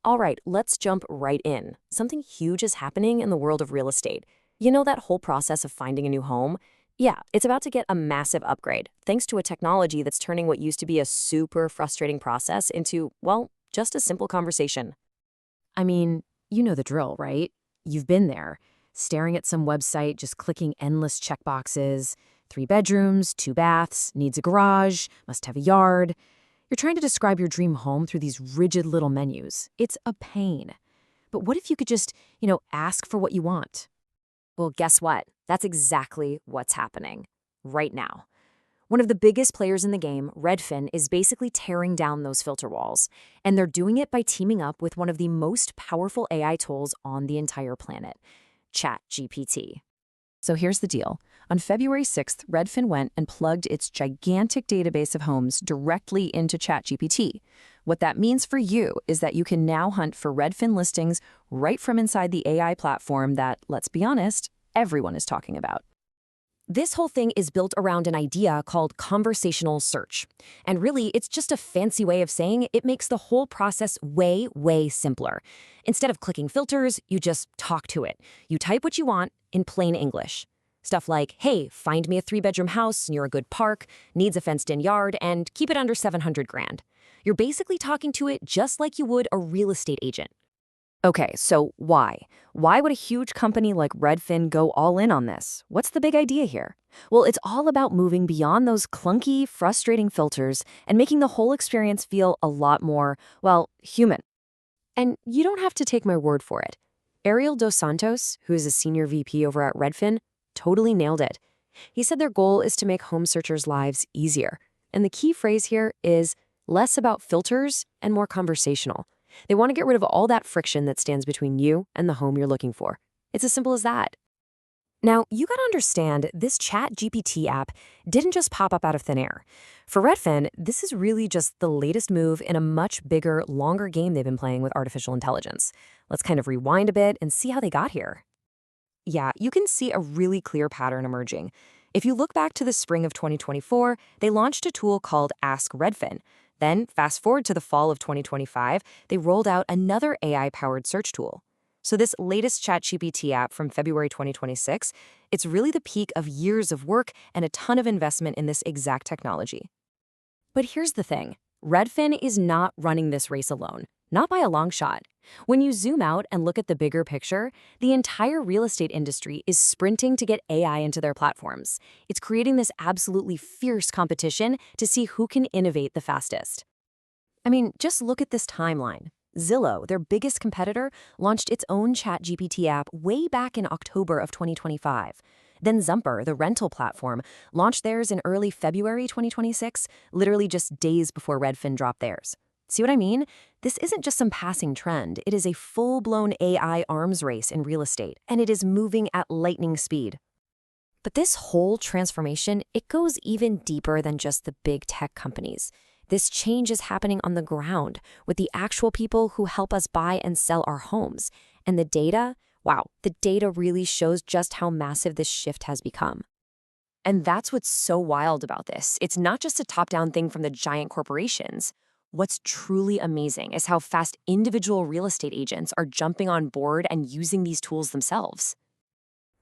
All right, let's jump right in. Something huge is happening in the world of real estate. You know that whole process of finding a new home? Yeah, it's about to get a massive upgrade, thanks to a technology that's turning what used to be a super frustrating process into, well, just a simple conversation. I mean, you know the drill, right? You've been there, staring at some website, just clicking endless checkboxes. 3 bedrooms, 2 baths, needs a garage, must have a yard. You're trying to describe your dream home through these rigid little menus. It's a pain. But what if you could just, ask for what you want? Well, guess what? That's exactly what's happening right now. One of the biggest players in the game, Redfin, is basically tearing down those filter walls. And they're doing it by teaming up with one of the most powerful AI tools on the entire planet, ChatGPT. So here's the deal. On February 6th, Redfin went and plugged its gigantic database of homes directly into ChatGPT. What that means for you is that you can now hunt for Redfin listings right from inside the AI platform that, let's be honest, everyone is talking about. This whole thing is built around an idea called conversational search. And really, it's just a fancy way of saying it makes the whole process way, way simpler. Instead of clicking filters, you just talk to it. You type what you want in plain English. Stuff like, hey, find me a 3-bedroom house near a good park, needs a fenced-in yard, and keep it under 700 grand. You're basically talking to it just like you would a real estate agent. Okay, so why? Why would a huge company like Redfin go all in on this? What's the big idea here? Well, it's all about moving beyond those clunky, frustrating filters and making the whole experience feel a lot more, well, human. And you don't have to take my word for it. Ariel Dos Santos, who is a senior VP over at Redfin, totally nailed it. He said their goal is to make home searchers' lives easier. And the key phrase here is less about filters and more conversational. They want to get rid of all that friction that stands between you and the home you're looking for. It's as simple as that. Now, you gotta understand, this ChatGPT app didn't just pop up out of thin air. For Redfin, this is really just the latest move in a much bigger, longer game they've been playing with artificial intelligence. Let's kind of rewind a bit and see how they got here. Yeah, you can see a really clear pattern emerging. If you look back to the spring of 2024, they launched a tool called Ask Redfin. Then, fast forward to the fall of 2025, they rolled out another AI-powered search tool. So this latest ChatGPT app from February 2026, it's really the peak of years of work and a ton of investment in this exact technology. But here's the thing. Redfin is not running this race alone, not by a long shot. When you zoom out and look at the bigger picture, the entire real estate industry is sprinting to get AI into their platforms. It's creating this absolutely fierce competition to see who can innovate the fastest. I mean, just look at this timeline. Zillow, their biggest competitor, launched its own ChatGPT app way back in October of 2025. Then Zumper, the rental platform, launched theirs in early February 2026, literally just days before Redfin dropped theirs. See what I mean? This isn't just some passing trend. It is a full-blown AI arms race in real estate, and it is moving at lightning speed. But this whole transformation, it goes even deeper than just the big tech companies. This change is happening on the ground with the actual people who help us buy and sell our homes. And the data, wow, the data really shows just how massive this shift has become. And that's what's so wild about this. It's not just a top-down thing from the giant corporations. What's truly amazing is how fast individual real estate agents are jumping on board and using these tools themselves.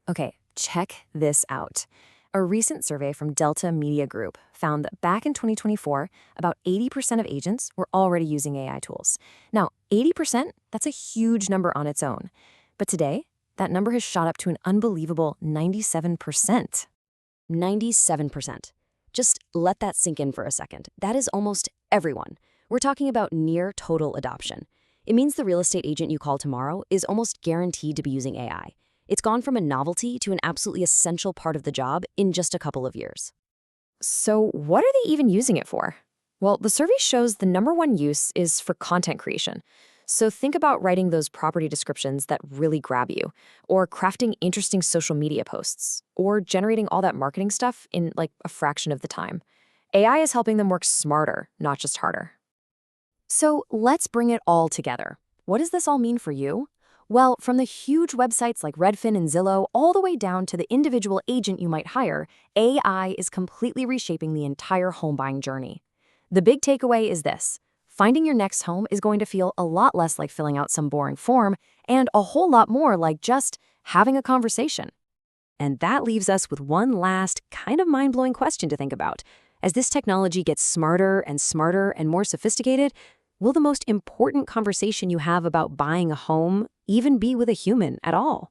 Okay, check this out. A recent survey from Delta Media Group found that back in 2024, about 80% of agents were already using AI tools. Now, 80%, that's a huge number on its own. But today, that number has shot up to an unbelievable 97%. 97%. Just let that sink in for a second. That is almost everyone. We're talking about near total adoption. It means the real estate agent you call tomorrow is almost guaranteed to be using AI. It's gone from a novelty to an absolutely essential part of the job in just a couple of years. So what are they even using it for? Well, the survey shows the number one use is for content creation. So think about writing those property descriptions that really grab you, or crafting interesting social media posts, or generating all that marketing stuff in like a fraction of the time. AI is helping them work smarter, not just harder. So let's bring it all together. What does this all mean for you? Well, from the huge websites like Redfin and Zillow all the way down to the individual agent you might hire, AI is completely reshaping the entire home buying journey. The big takeaway is this: finding your next home is going to feel a lot less like filling out some boring form and a whole lot more like just having a conversation. And that leaves us with one last kind of mind-blowing question to think about. As this technology gets smarter and more sophisticated, will the most important conversation you have about buying a home even be with a human at all?